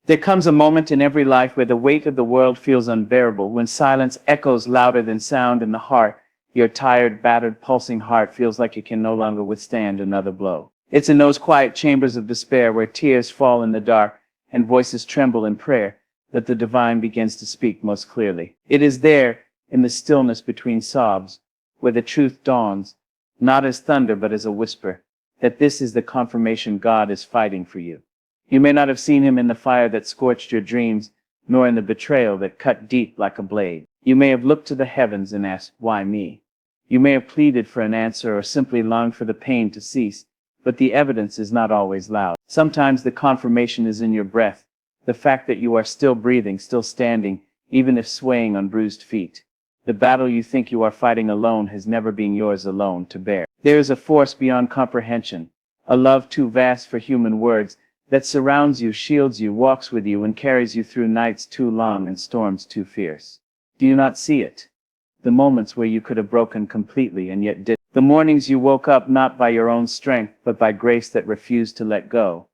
There comes a moment in every life where the weight of the world feels unbearable, when silence echoes louder than sound in the heart. Your tired, battered, pulsing heart feels like it can no longer withstand another blow. It's in those quiet chambers of despair where tears fall in the dark and voices tremble in prayer that the divine begins to speak most clearly. It is there, in the stillness between sobs, where the truth dawns, not as thunder but as a whisper, that this is the confirmation God is fighting for you. You may not have seen him in the fire that scorched your dreams, nor in the betrayal that cut deep like a blade. You may have looked to the heavens and asked, "Why me?" You may have pleaded for an answer or simply longed for the pain to cease, but the evidence is not always loud. Sometimes the confirmation is in your breath, the fact that you are still breathing, still standing, even if swaying on bruised feet. The battle you think you are fighting alone has never been yours alone to bear. There is a force beyond comprehension, a love too vast for human words, that surrounds you, shields you, walks with you, and carries you through nights too long and storms too fierce. Do you not see it? The moments where you could have broken completely and yet did. The mornings you woke up not by your own strength, but by grace that refused to let go.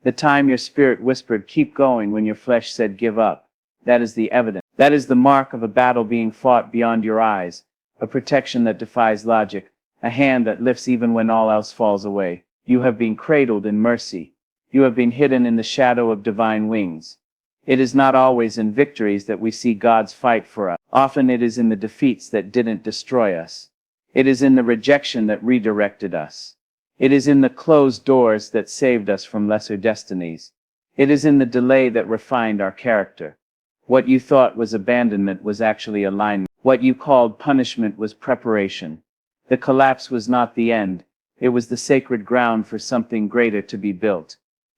The time your spirit whispered, "Keep going," when your flesh said, "Give up." That is the evidence. That is the mark of a battle being fought beyond your eyes, a protection that defies logic, a hand that lifts even when all else falls away. You have been cradled in mercy. You have been hidden in the shadow of divine wings. It is not always in victories that we see God's fight for us. Often it is in the defeats that didn't destroy us. It is in the rejection that redirected us. It is in the closed doors that saved us from lesser destinies. It is in the delay that refined our character. What you thought was abandonment was actually alignment. What you called punishment was preparation. The collapse was not the end. It was the sacred ground for something greater to be built.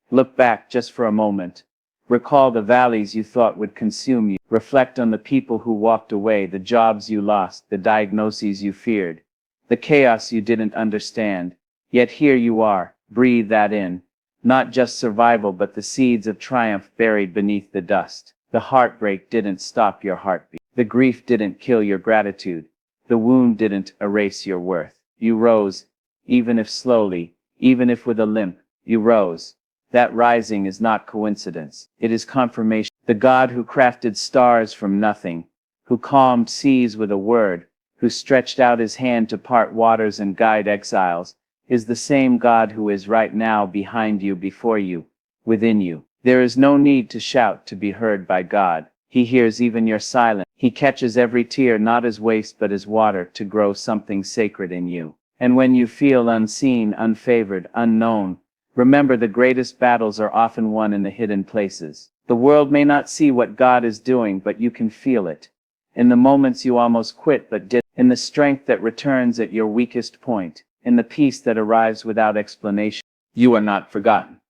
Look back just for a moment. Recall the valleys you thought would consume you. Reflect on the people who walked away, the jobs you lost, the diagnoses you feared, the chaos you didn't understand. Yet here you are. Breathe that in. Not just survival, but the seeds of triumph buried beneath the dust. The heartbreak didn't stop your heartbeat. The grief didn't kill your gratitude. The wound didn't erase your worth. You rose, even if slowly, even if with a limp. You rose. That rising is not coincidence. It is confirmation. The God who crafted stars from nothing, who calmed seas with a word, who stretched out his hand to part waters and guide exiles, is the same God who is right now behind you, before you, within you. There is no need to shout to be heard by God. He hears even your silence. He catches every tear not as waste but as water to grow something sacred in you. And when you feel unseen, unfavored, unknown, remember the greatest battles are often won in the hidden places. The world may not see what God is doing, but you can feel it. In the moments you almost quit but did, in the strength that returns at your weakest point, in the peace that arrives without explanation. You are not forgotten.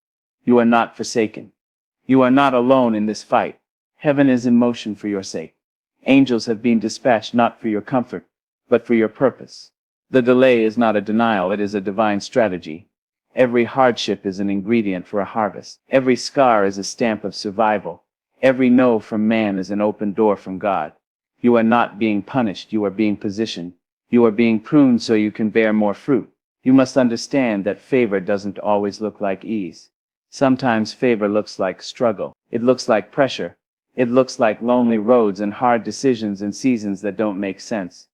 You are not forsaken. You are not alone in this fight. Heaven is in motion for your sake. Angels have been dispatched not for your comfort, but for your purpose. The delay is not a denial, it is a divine strategy. Every hardship is an ingredient for a harvest. Every scar is a stamp of survival. Every no from man is an open door from God. You are not being punished, you are being positioned. You are being pruned so you can bear more fruit. You must understand that favor doesn't always look like ease. Sometimes favor looks like struggle. It looks like pressure. It looks like lonely roads and hard decisions and seasons that don't make sense.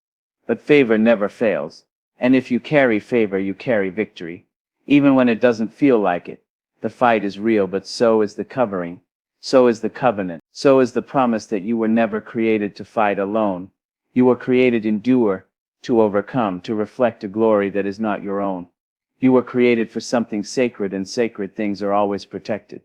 But favor never fails. And if you carry favor, you carry victory. Even when it doesn't feel like it. The fight is real, but so is the covering. So is the covenant. So is the promise that you were never created to fight alone. You were created to endure, to overcome, to reflect a glory that is not your own. You were created for something sacred, and sacred things are always protected.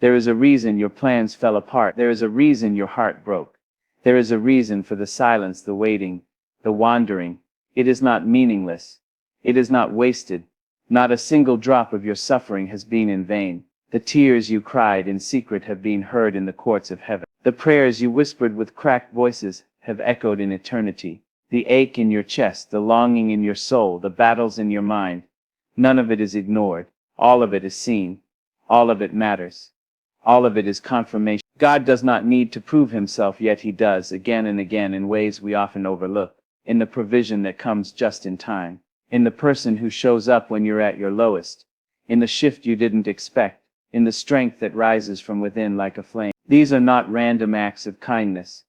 There is a reason your plans fell apart. There is a reason your heart broke. There is a reason for the silence, the waiting, the wandering. It is not meaningless. It is not wasted. Not a single drop of your suffering has been in vain. The tears you cried in secret have been heard in the courts of heaven. The prayers you whispered with cracked voices have echoed in eternity. The ache in your chest, the longing in your soul, the battles in your mind, none of it is ignored. All of it is seen. All of it matters. All of it is confirmation. God does not need to prove himself, yet he does again and again in ways we often overlook. In the provision that comes just in time. In the person who shows up when you're at your lowest. In the shift you didn't expect. in the strength that rises from within like a flame. These are not random acts of kindness.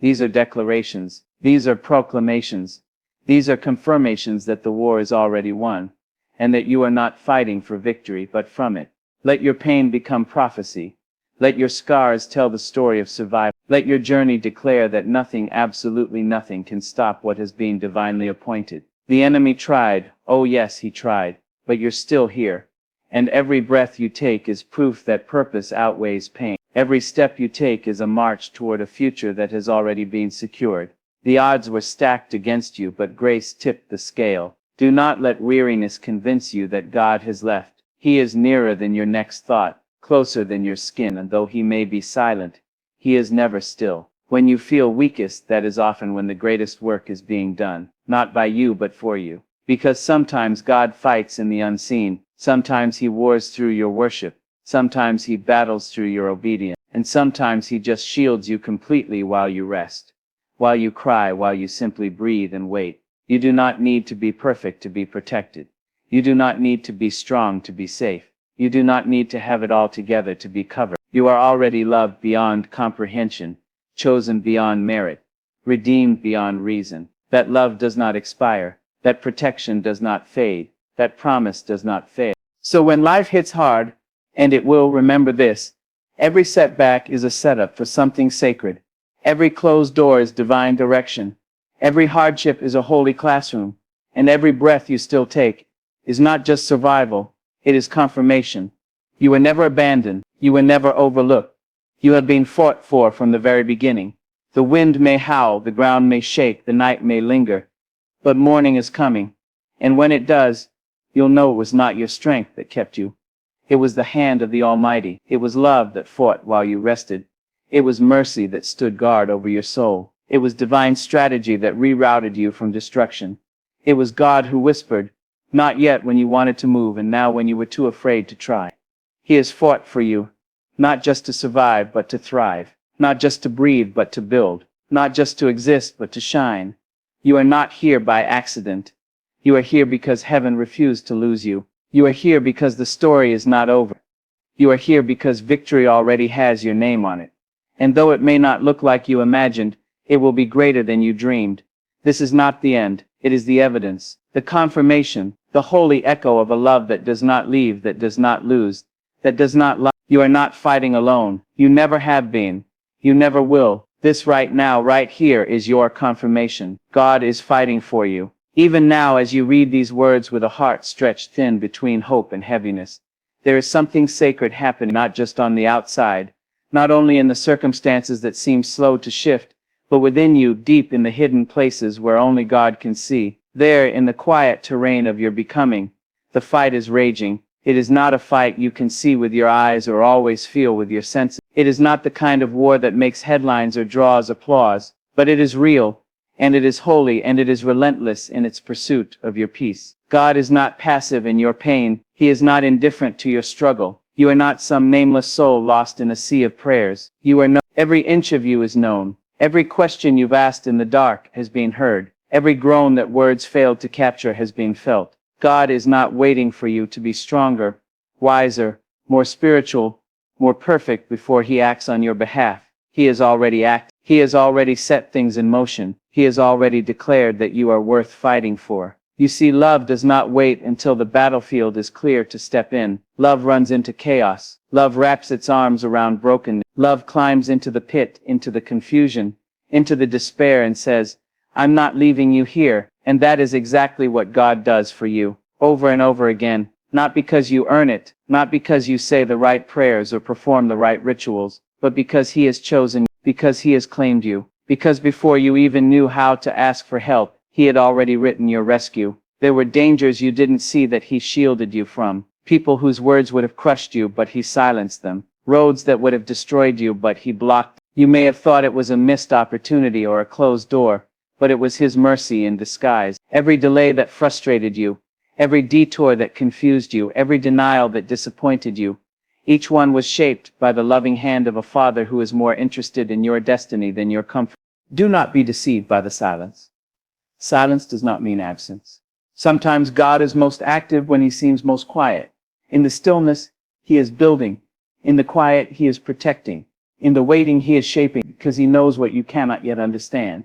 These are declarations. These are proclamations. These are confirmations that the war is already won, and that you are not fighting for victory but from it. Let your pain become prophecy. Let your scars tell the story of survival. Let your journey declare that nothing, absolutely nothing, can stop what has been divinely appointed. The enemy tried, oh yes, he tried, but you're still here. And every breath you take is proof that purpose outweighs pain. Every step you take is a march toward a future that has already been secured. The odds were stacked against you, but grace tipped the scale. Do not let weariness convince you that God has left. He is nearer than your next thought, closer than your skin, and though he may be silent, he is never still. When you feel weakest, that is often when the greatest work is being done, not by you but for you. Because sometimes God fights in the unseen, sometimes he wars through your worship, sometimes he battles through your obedience, and sometimes he just shields you completely while you rest, while you cry, while you simply breathe and wait. You do not need to be perfect to be protected. You do not need to be strong to be safe. You do not need to have it all together to be covered. You are already loved beyond comprehension, chosen beyond merit, redeemed beyond reason. That love does not expire. That protection does not fade. That promise does not fail. So when life hits hard, and it will, remember this: every setback is a setup for something sacred. Every closed door is divine direction. Every hardship is a holy classroom. And every breath you still take is not just survival, it is confirmation. You were never abandoned. You were never overlooked. You have been fought for from the very beginning. The wind may howl, the ground may shake, the night may linger, but morning is coming. And when it does, you'll know it was not your strength that kept you. It was the hand of the Almighty. It was love that fought while you rested. It was mercy that stood guard over your soul. It was divine strategy that rerouted you from destruction. It was God who whispered, "Not yet," when you wanted to move, and now when you were too afraid to try. He has fought for you, not just to survive but to thrive, not just to breathe but to build, not just to exist but to shine. You are not here by accident. You are here because heaven refused to lose you. You are here because the story is not over. You are here because victory already has your name on it. And though it may not look like you imagined, it will be greater than you dreamed. This is not the end. It is the evidence, the confirmation, the holy echo of a love that does not leave, that does not lose, that does not lie. You are not fighting alone. You never have been. You never will. This right now, right here, is your confirmation. God is fighting for you. Even now, as you read these words with a heart stretched thin between hope and heaviness, there is something sacred happening, not just on the outside, not only in the circumstances that seem slow to shift, but within you, deep in the hidden places where only God can see. There, in the quiet terrain of your becoming, the fight is raging. It is not a fight you can see with your eyes or always feel with your senses. It is not the kind of war that makes headlines or draws applause, but it is real, and it is holy, and it is relentless in its pursuit of your peace. God is not passive in your pain. He is not indifferent to your struggle. You are not some nameless soul lost in a sea of prayers. You are known. Every inch of you is known. Every question you've asked in the dark has been heard. Every groan that words failed to capture has been felt. God is not waiting for you to be stronger, wiser, more spiritual, more perfect before he acts on your behalf. He has already acted. He has already set things in motion. He has already declared that you are worth fighting for. You see, love does not wait until the battlefield is clear to step in. Love runs into chaos. Love wraps its arms around brokenness. Love climbs into the pit, into the confusion, into the despair, and says, "I'm not leaving you here." And that is exactly what God does for you, over and over again, not because you earn it, not because you say the right prayers or perform the right rituals, but because he has chosen you, because he has claimed you, because before you even knew how to ask for help, he had already written your rescue. There were dangers you didn't see that he shielded you from, people whose words would have crushed you, but he silenced them, roads that would have destroyed you, but he blocked. You may have thought it was a missed opportunity or a closed door, but it was his mercy in disguise. Every delay that frustrated you, every detour that confused you, every denial that disappointed you, each one was shaped by the loving hand of a Father who is more interested in your destiny than your comfort. Do not be deceived by the silence. Silence does not mean absence. Sometimes God is most active when he seems most quiet. In the stillness, he is building. In the quiet, he is protecting. In the waiting, he is shaping, because he knows what you cannot yet understand.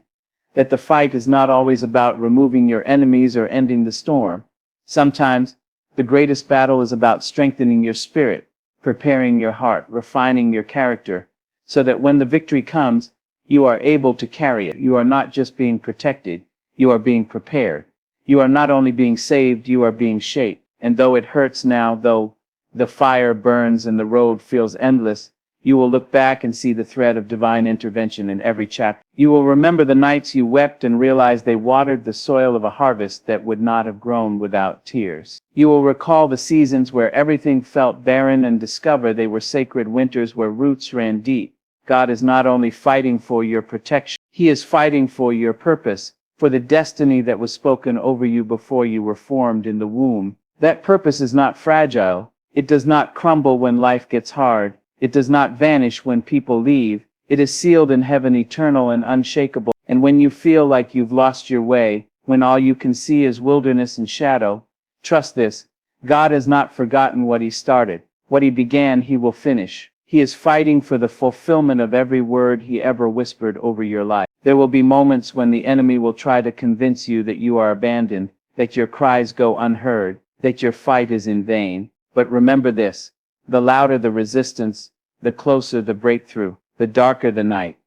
That the fight is not always about removing your enemies or ending the storm. Sometimes, the greatest battle is about strengthening your spirit, preparing your heart, refining your character, so that when the victory comes, you are able to carry it. You are not just being protected, you are being prepared. You are not only being saved, you are being shaped. And though it hurts now, though the fire burns and the road feels endless, you will look back and see the thread of divine intervention in every chapter. You will remember the nights you wept and realized they watered the soil of a harvest that would not have grown without tears. You will recall the seasons where everything felt barren and discover they were sacred winters where roots ran deep. God is not only fighting for your protection, He is fighting for your purpose, for the destiny that was spoken over you before you were formed in the womb. That purpose is not fragile. It does not crumble when life gets hard. It does not vanish when people leave. It is sealed in heaven, eternal and unshakable. And when you feel like you've lost your way, when all you can see is wilderness and shadow, trust this. God has not forgotten what He started. What He began, He will finish. He is fighting for the fulfillment of every word He ever whispered over your life. There will be moments when the enemy will try to convince you that you are abandoned, that your cries go unheard, that your fight is in vain. But remember this. The louder the resistance, the closer the breakthrough, the darker the night,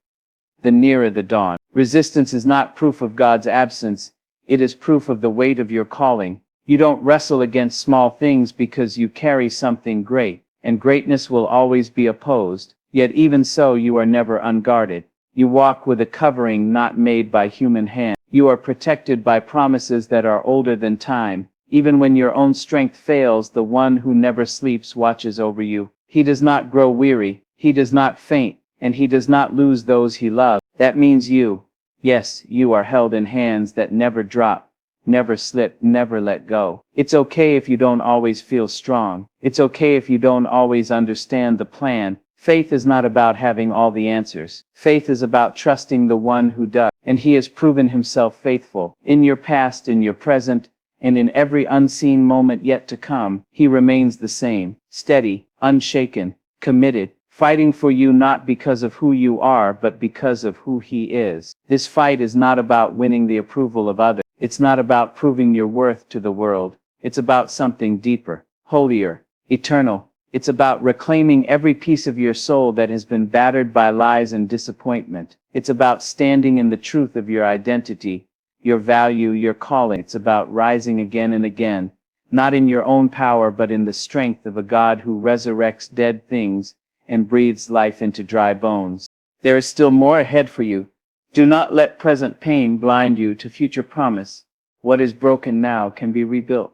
the nearer the dawn. Resistance is not proof of God's absence. It is proof of the weight of your calling. You don't wrestle against small things because you carry something great, and greatness will always be opposed. Yet even so, you are never unguarded. You walk with a covering not made by human hand. You are protected by promises that are older than time. Even when your own strength fails, the one who never sleeps watches over you. He does not grow weary, he does not faint, and he does not lose those he loves. That means you. Yes, you are held in hands that never drop, never slip, never let go. It's okay if you don't always feel strong. It's okay if you don't always understand the plan. Faith is not about having all the answers. Faith is about trusting the one who does. And He has proven Himself faithful. In your past, in your present, and in every unseen moment yet to come, He remains the same, steady, unshaken, committed, fighting for you not because of who you are, but because of who He is. This fight is not about winning the approval of others. It's not about proving your worth to the world. It's about something deeper, holier, eternal. It's about reclaiming every piece of your soul that has been battered by lies and disappointment. It's about standing in the truth of your identity, your value, your calling. It's about rising again and again, not in your own power, but in the strength of a God who resurrects dead things and breathes life into dry bones. There is still more ahead for you. Do not let present pain blind you to future promise. What is broken now can be rebuilt.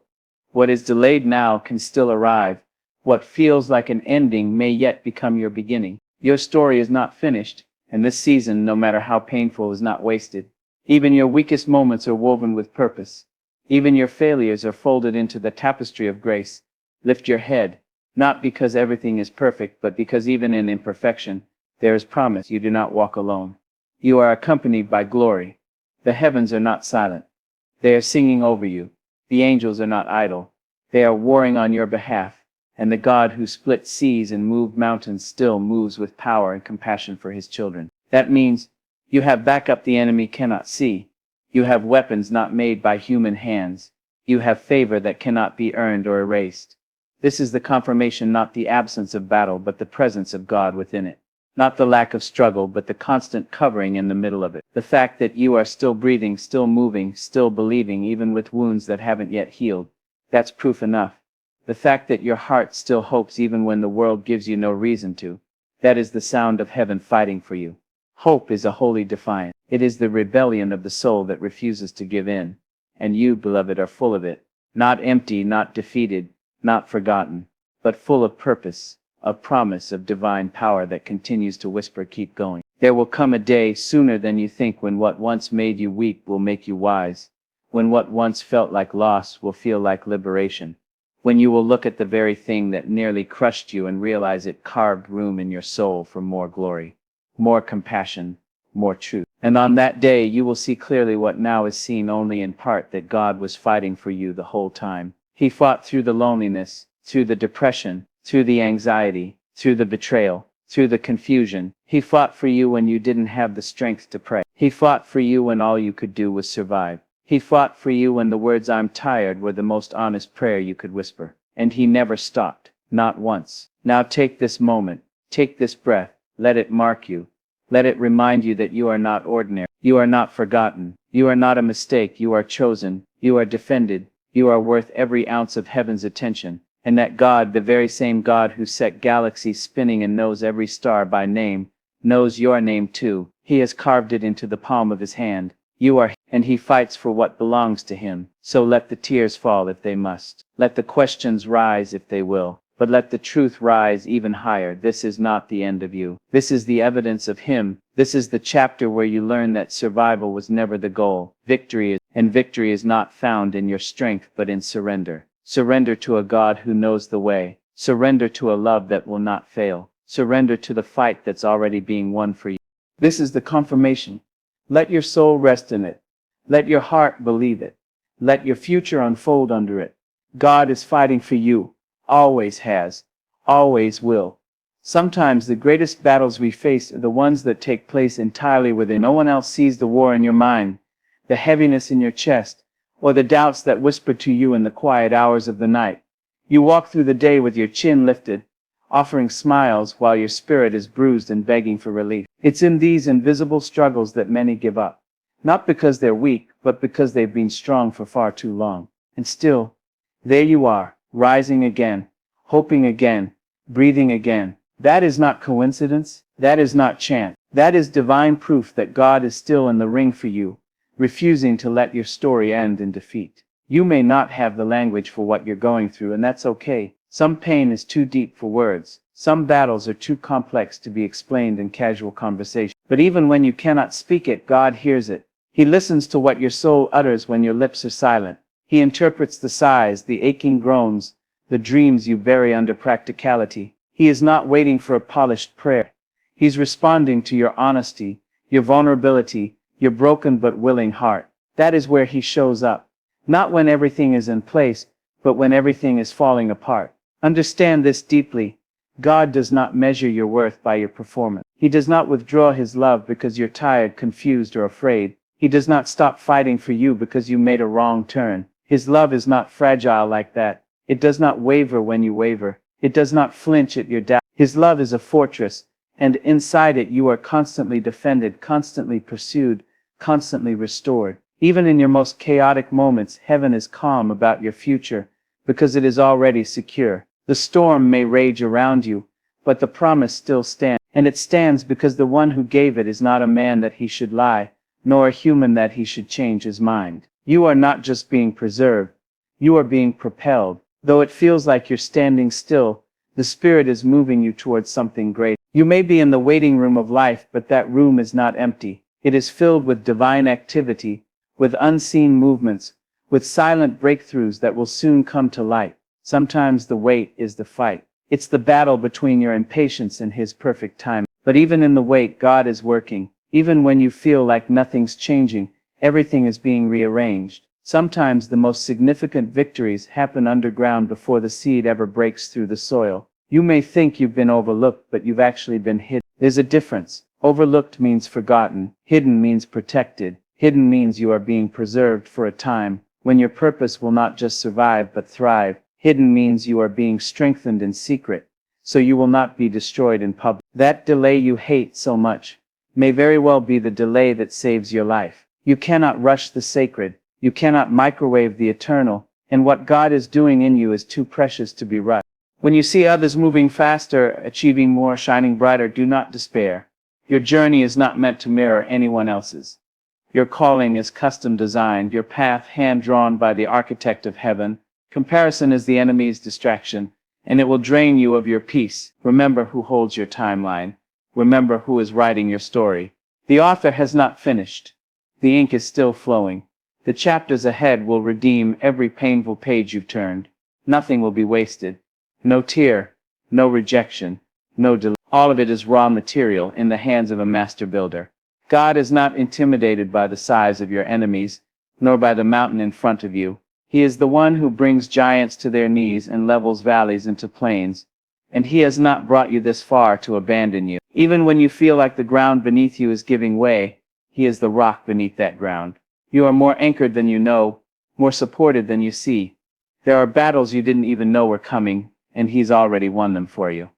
What is delayed now can still arrive. What feels like an ending may yet become your beginning. Your story is not finished, and this season, no matter how painful, is not wasted. Even your weakest moments are woven with purpose. Even your failures are folded into the tapestry of grace. Lift your head, not because everything is perfect, but because even in imperfection, there is promise. You do not walk alone. You are accompanied by glory. The heavens are not silent. They are singing over you. The angels are not idle. They are warring on your behalf. And the God who split seas and moved mountains still moves with power and compassion for His children. That means you have backup the enemy cannot see. You have weapons not made by human hands. You have favor that cannot be earned or erased. This is the confirmation, not the absence of battle, but the presence of God within it. Not the lack of struggle, but the constant covering in the middle of it. The fact that you are still breathing, still moving, still believing, even with wounds that haven't yet healed. That's proof enough. The fact that your heart still hopes even when the world gives you no reason to. That is the sound of heaven fighting for you. Hope is a holy defiance. It is the rebellion of the soul that refuses to give in. And you, beloved, are full of it. Not empty, not defeated, not forgotten, but full of purpose, of promise, of divine power that continues to whisper, keep going. There will come a day sooner than you think when what once made you weak will make you wise. When what once felt like loss will feel like liberation. When you will look at the very thing that nearly crushed you and realize it carved room in your soul for more glory, more compassion, more truth. And on that day you will see clearly what now is seen only in part, that God was fighting for you the whole time. He fought through the loneliness, through the depression, through the anxiety, through the betrayal, through the confusion. He fought for you when you didn't have the strength to pray. He fought for you when all you could do was survive. He fought for you when the words "I'm tired" were the most honest prayer you could whisper. And he never stopped, not once. Now take this moment, take this breath, let it mark you. Let it remind you that you are not ordinary. You are not forgotten. You are not a mistake. You are chosen. You are defended. You are worth every ounce of heaven's attention. And that God, the very same God who set galaxies spinning and knows every star by name, knows your name too. He has carved it into the palm of his hand. You are, and he fights for what belongs to him. So let the tears fall if they must. Let the questions rise if they will. But let the truth rise even higher. This is not the end of you. This is the evidence of him. This is the chapter where you learn that survival was never the goal. Victory is not found in your strength but in surrender. Surrender to a God who knows the way. Surrender to a love that will not fail. Surrender to the fight that's already being won for you. This is the confirmation. Let your soul rest in it. Let your heart believe it. Let your future unfold under it. God is fighting for you. Always has. Always will. Sometimes the greatest battles we face are the ones that take place entirely within. No one else sees the war in your mind, the heaviness in your chest, or the doubts that whisper to you in the quiet hours of the night. You walk through the day with your chin lifted, offering smiles while your spirit is bruised and begging for relief. It's in these invisible struggles that many give up. Not because they're weak, but because they've been strong for far too long. And still, there you are, rising again, hoping again, breathing again. That is not coincidence. That is not chance. That is divine proof that God is still in the ring for you, refusing to let your story end in defeat. You may not have the language for what you're going through, and that's okay. Some pain is too deep for words. Some battles are too complex to be explained in casual conversation. But even when you cannot speak it, God hears it. He listens to what your soul utters when your lips are silent. He interprets the sighs, the aching groans, the dreams you bury under practicality. He is not waiting for a polished prayer. He's responding to your honesty, your vulnerability, your broken but willing heart. That is where he shows up. Not when everything is in place, but when everything is falling apart. Understand this deeply. God does not measure your worth by your performance. He does not withdraw his love because you're tired, confused, or afraid. He does not stop fighting for you because you made a wrong turn. His love is not fragile like that. It does not waver when you waver. It does not flinch at your doubt. His love is a fortress, and inside it you are constantly defended, constantly pursued, constantly restored. Even in your most chaotic moments, heaven is calm about your future, because it is already secure. The storm may rage around you, but the promise still stands. And it stands because the one who gave it is not a man that he should lie, nor a human that he should change his mind. You are not just being preserved, you are being propelled. Though it feels like you're standing still, the Spirit is moving you towards something great. You may be in the waiting room of life, but that room is not empty. It is filled with divine activity, with unseen movements, with silent breakthroughs that will soon come to light. Sometimes the wait is the fight. It's the battle between your impatience and his perfect time. But even in the wait, God is working. Even when you feel like nothing's changing, everything is being rearranged. Sometimes the most significant victories happen underground before the seed ever breaks through the soil. You may think you've been overlooked, but you've actually been hidden. There's a difference. Overlooked means forgotten. Hidden means protected. Hidden means you are being preserved for a time, when your purpose will not just survive but thrive. Hidden means you are being strengthened in secret, so you will not be destroyed in public. That delay you hate so much may very well be the delay that saves your life. You cannot rush the sacred. You cannot microwave the eternal, and what God is doing in you is too precious to be rushed. When you see others moving faster, achieving more, shining brighter, do not despair. Your journey is not meant to mirror anyone else's. Your calling is custom designed, your path hand-drawn by the architect of heaven. Comparison is the enemy's distraction, and it will drain you of your peace. Remember who holds your timeline. Remember who is writing your story. The author has not finished. The ink is still flowing. The chapters ahead will redeem every painful page you've turned. Nothing will be wasted. No tear, no rejection, no delay. All of it is raw material in the hands of a master builder. God is not intimidated by the size of your enemies, nor by the mountain in front of you. He is the one who brings giants to their knees and levels valleys into plains. And he has not brought you this far to abandon you. Even when you feel like the ground beneath you is giving way, he is the rock beneath that ground. You are more anchored than you know, more supported than you see. There are battles you didn't even know were coming, and he's already won them for you.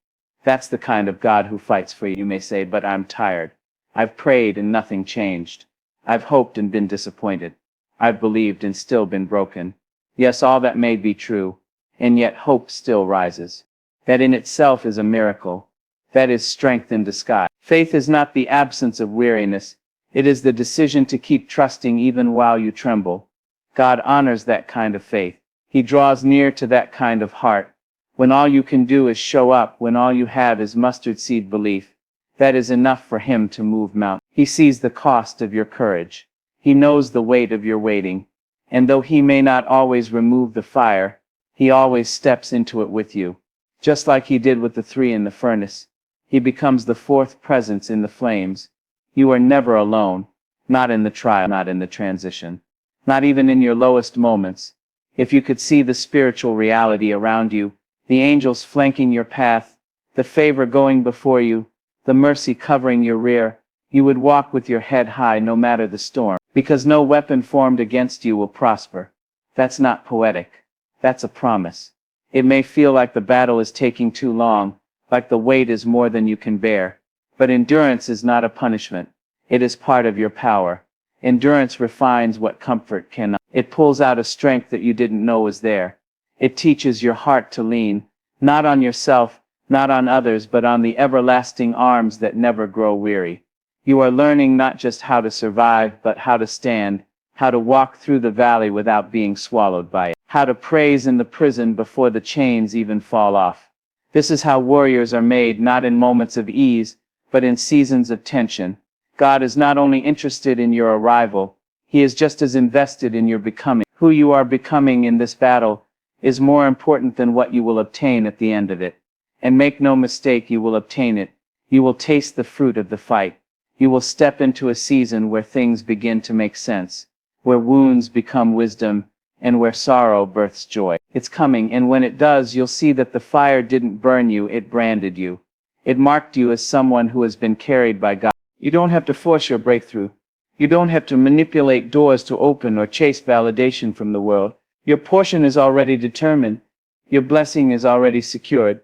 That's the kind of God who fights for you. You may say, but I'm tired. I've prayed and nothing changed. I've hoped and been disappointed. I've believed and still been broken. Yes, all that may be true, and yet hope still rises. That in itself is a miracle. That is strength in disguise. Faith is not the absence of weariness. It is the decision to keep trusting even while you tremble. God honors that kind of faith. He draws near to that kind of heart. When all you can do is show up, when all you have is mustard seed belief, that is enough for him to move mountains. He sees the cost of your courage. He knows the weight of your waiting. And though he may not always remove the fire, he always steps into it with you. Just like he did with the three in the furnace. He becomes the fourth presence in the flames. You are never alone, not in the trial, not in the transition, not even in your lowest moments. If you could see the spiritual reality around you, the angels flanking your path, the favor going before you, the mercy covering your rear, you would walk with your head high no matter the storm, because no weapon formed against you will prosper. That's not poetic. That's a promise. It may feel like the battle is taking too long, like the weight is more than you can bear. But endurance is not a punishment. It is part of your power. Endurance refines what comfort cannot. It pulls out a strength that you didn't know was there. It teaches your heart to lean, not on yourself, not on others, but on the everlasting arms that never grow weary. You are learning not just how to survive, but how to stand, how to walk through the valley without being swallowed by it, how to praise in the prison before the chains even fall off. This is how warriors are made, not in moments of ease, but in seasons of tension. God is not only interested in your arrival, he is just as invested in your becoming. Who you are becoming in this battle is more important than what you will obtain at the end of it. And make no mistake, you will obtain it. You will taste the fruit of the fight. You will step into a season where things begin to make sense, where wounds become wisdom, and where sorrow births joy. It's coming, and when it does, you'll see that the fire didn't burn you, it branded you. It marked you as someone who has been carried by God. You don't have to force your breakthrough. You don't have to manipulate doors to open or chase validation from the world. Your portion is already determined. Your blessing is already secured.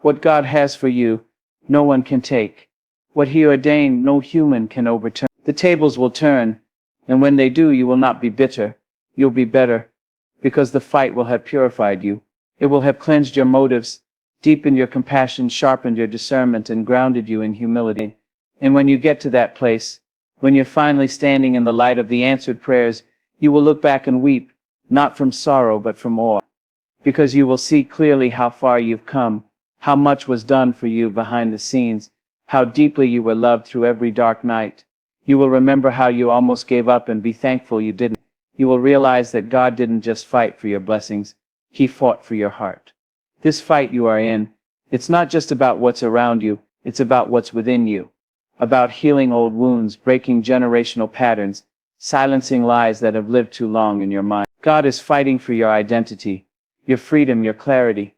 What God has for you, no one can take. What he ordained, no human can overturn. The tables will turn, and when they do, you will not be bitter. You'll be better, because the fight will have purified you. It will have cleansed your motives, deepened your compassion, sharpened your discernment, and grounded you in humility. And when you get to that place, when you're finally standing in the light of the answered prayers, you will look back and weep, not from sorrow but from awe, because you will see clearly how far you've come, how much was done for you behind the scenes, how deeply you were loved through every dark night. You will remember how you almost gave up and be thankful you didn't. You will realize that God didn't just fight for your blessings, he fought for your heart. This fight you are in, it's not just about what's around you, it's about what's within you. About healing old wounds, breaking generational patterns, silencing lies that have lived too long in your mind. God is fighting for your identity, your freedom, your clarity.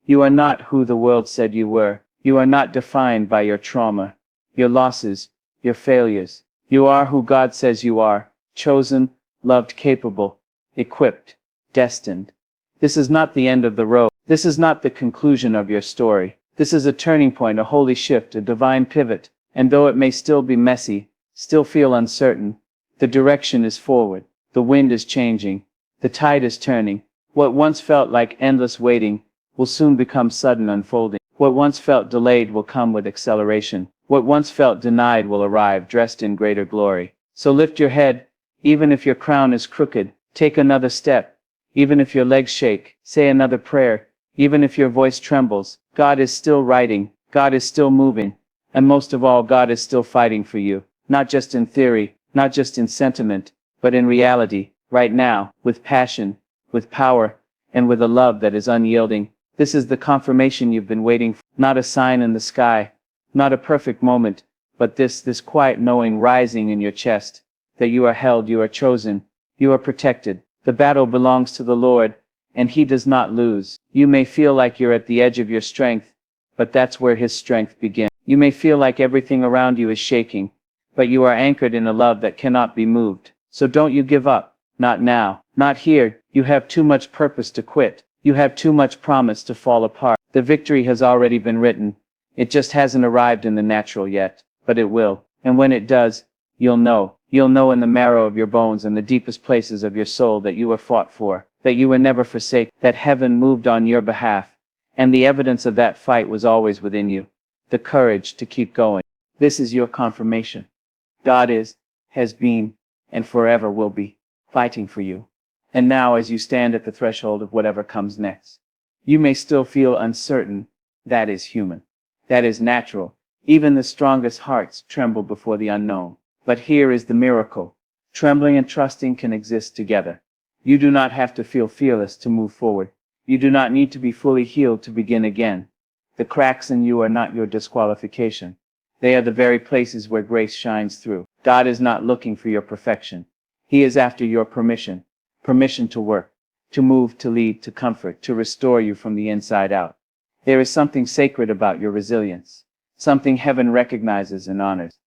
You are not who the world said you were. You are not defined by your trauma, your losses, your failures. You are who God says you are, chosen, loved, capable, equipped, destined. This is not the end of the road. This is not the conclusion of your story. This is a turning point, a holy shift, a divine pivot. And though it may still be messy, still feel uncertain, the direction is forward. The wind is changing. The tide is turning. What once felt like endless waiting will soon become sudden unfolding. What once felt delayed will come with acceleration. What once felt denied will arrive dressed in greater glory. So lift your head, even if your crown is crooked. Take another step. Even if your legs shake, say another prayer. Even if your voice trembles, God is still writing. God is still moving. And most of all, God is still fighting for you. Not just in theory, not just in sentiment, but in reality, right now, with passion, with power, and with a love that is unyielding. This is the confirmation you've been waiting for. Not a sign in the sky, not a perfect moment, but this quiet knowing rising in your chest, that you are held, you are chosen, you are protected. The battle belongs to the Lord, and he does not lose. You may feel like you're at the edge of your strength, but that's where his strength begins. You may feel like everything around you is shaking, but you are anchored in a love that cannot be moved. So don't you give up. Not now. Not here. You have too much purpose to quit. You have too much promise to fall apart. The victory has already been written. It just hasn't arrived in the natural yet, but it will. And when it does, you'll know. You'll know in the marrow of your bones and the deepest places of your soul that you were fought for, that you were never forsaken, that heaven moved on your behalf. And the evidence of that fight was always within you. The courage to keep going. This is your confirmation. God is, has been, and forever will be fighting for you. And now, as you stand at the threshold of whatever comes next, you may still feel uncertain. That is human. That is natural. Even the strongest hearts tremble before the unknown. But here is the miracle. Trembling and trusting can exist together. You do not have to feel fearless to move forward. You do not need to be fully healed to begin again. The cracks in you are not your disqualification. They are the very places where grace shines through. God is not looking for your perfection. He is after your permission. Permission to work, to move, to lead, to comfort, to restore you from the inside out. There is something sacred about your resilience. Something heaven recognizes and honors.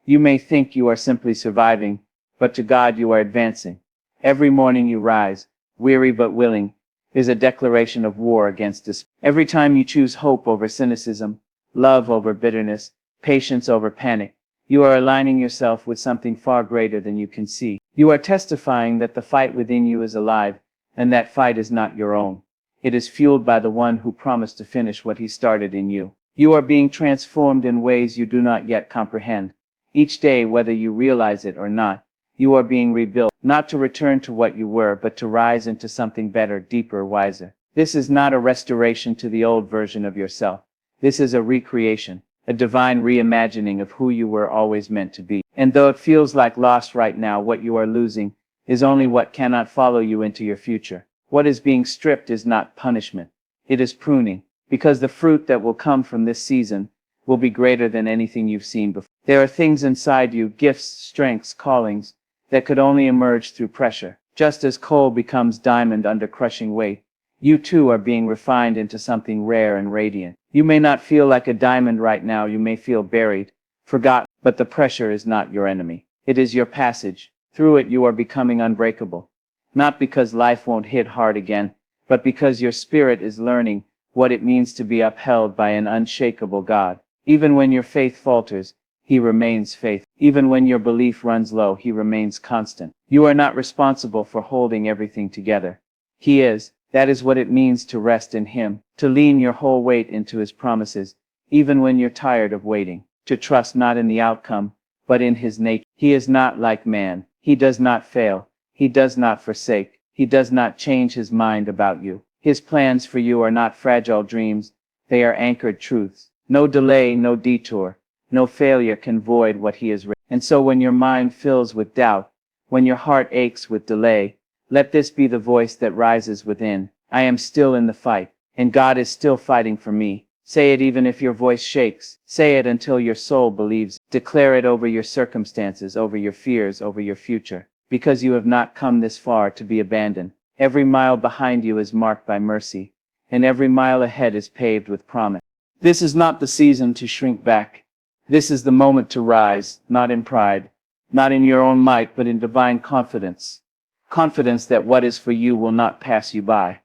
You may think you are simply surviving, but to God you are advancing. Every morning you rise, weary but willing, is a declaration of war against despair. Every time you choose hope over cynicism, love over bitterness, patience over panic, you are aligning yourself with something far greater than you can see. You are testifying that the fight within you is alive, and that fight is not your own. It is fueled by the one who promised to finish what he started in you. You are being transformed in ways you do not yet comprehend. Each day, whether you realize it or not, you are being rebuilt, not to return to what you were, but to rise into something better, deeper, wiser. This is not a restoration to the old version of yourself. This is a recreation, a divine reimagining of who you were always meant to be. And though it feels like loss right now, what you are losing is only what cannot follow you into your future. What is being stripped is not punishment. It is pruning, because the fruit that will come from this season will be greater than anything you've seen before. There are things inside you, gifts, strengths, callings, that could only emerge through pressure. Just as coal becomes diamond under crushing weight, you too are being refined into something rare and radiant. You may not feel like a diamond right now, you may feel buried, forgotten, but the pressure is not your enemy. It is your passage. Through it you are becoming unbreakable. Not because life won't hit hard again, but because your spirit is learning what it means to be upheld by an unshakable God. Even when your faith falters, he remains faithful. Even when your belief runs low, he remains constant. You are not responsible for holding everything together. He is. That is what it means to rest in him, to lean your whole weight into his promises, even when you're tired of waiting, to trust not in the outcome, but in his nature. He is not like man. He does not fail. He does not forsake. He does not change his mind about you. His plans for you are not fragile dreams. They are anchored truths. No delay, no detour, no failure can void what he has written. And so when your mind fills with doubt, when your heart aches with delay, let this be the voice that rises within. I am still in the fight, and God is still fighting for me. Say it even if your voice shakes. Say it until your soul believes. Declare it over your circumstances, over your fears, over your future. Because you have not come this far to be abandoned. Every mile behind you is marked by mercy, and every mile ahead is paved with promise. This is not the season to shrink back. This is the moment to rise, not in pride, not in your own might, but in divine confidence. Confidence that what is for you will not pass you by.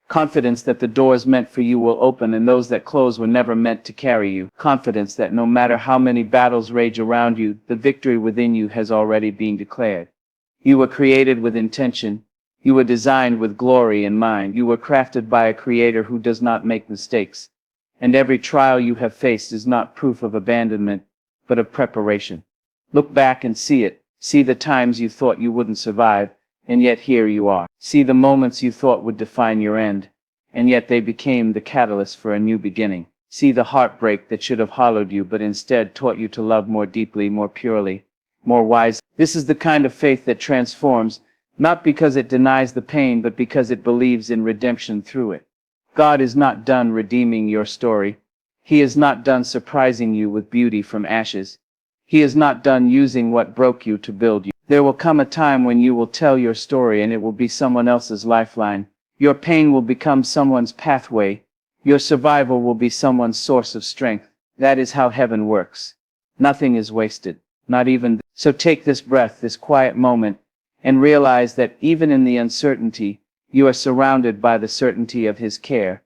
Confidence that the doors meant for you will open and those that close were never meant to carry you. Confidence that no matter how many battles rage around you, the victory within you has already been declared. You were created with intention. You were designed with glory in mind. You were crafted by a creator who does not make mistakes. And every trial you have faced is not proof of abandonment, but of preparation. Look back and see it. See the times you thought you wouldn't survive, and yet here you are. See the moments you thought would define your end, and yet they became the catalyst for a new beginning. See the heartbreak that should have hollowed you, but instead taught you to love more deeply, more purely, more wisely. This is the kind of faith that transforms, not because it denies the pain, but because it believes in redemption through it. God is not done redeeming your story. He is not done surprising you with beauty from ashes. He is not done using what broke you to build you. There will come a time when you will tell your story and it will be someone else's lifeline. Your pain will become someone's pathway. Your survival will be someone's source of strength. That is how heaven works. Nothing is wasted, not even. So take this breath, this quiet moment, and realize that even in the uncertainty, you are surrounded by the certainty of His care.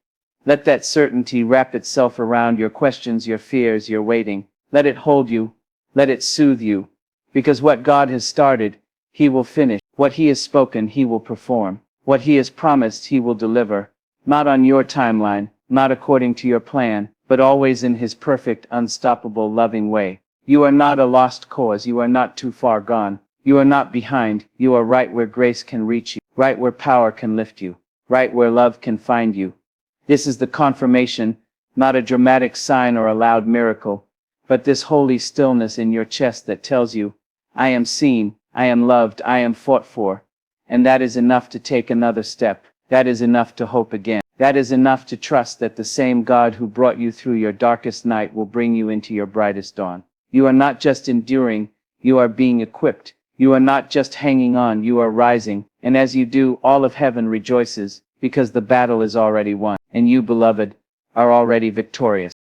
Let that certainty wrap itself around your questions, your fears, your waiting. Let it hold you. Let it soothe you. Because what God has started, He will finish. What He has spoken, He will perform. What He has promised, He will deliver. Not on your timeline, not according to your plan, but always in His perfect, unstoppable, loving way. You are not a lost cause. You are not too far gone. You are not behind. You are right where grace can reach you, right where power can lift you, right where love can find you. This is the confirmation, not a dramatic sign or a loud miracle, but this holy stillness in your chest that tells you, I am seen, I am loved, I am fought for. And that is enough to take another step. That is enough to hope again. That is enough to trust that the same God who brought you through your darkest night will bring you into your brightest dawn. You are not just enduring, you are being equipped. You are not just hanging on, you are rising. And as you do, all of heaven rejoices, because the battle is already won. And you, beloved, are already victorious.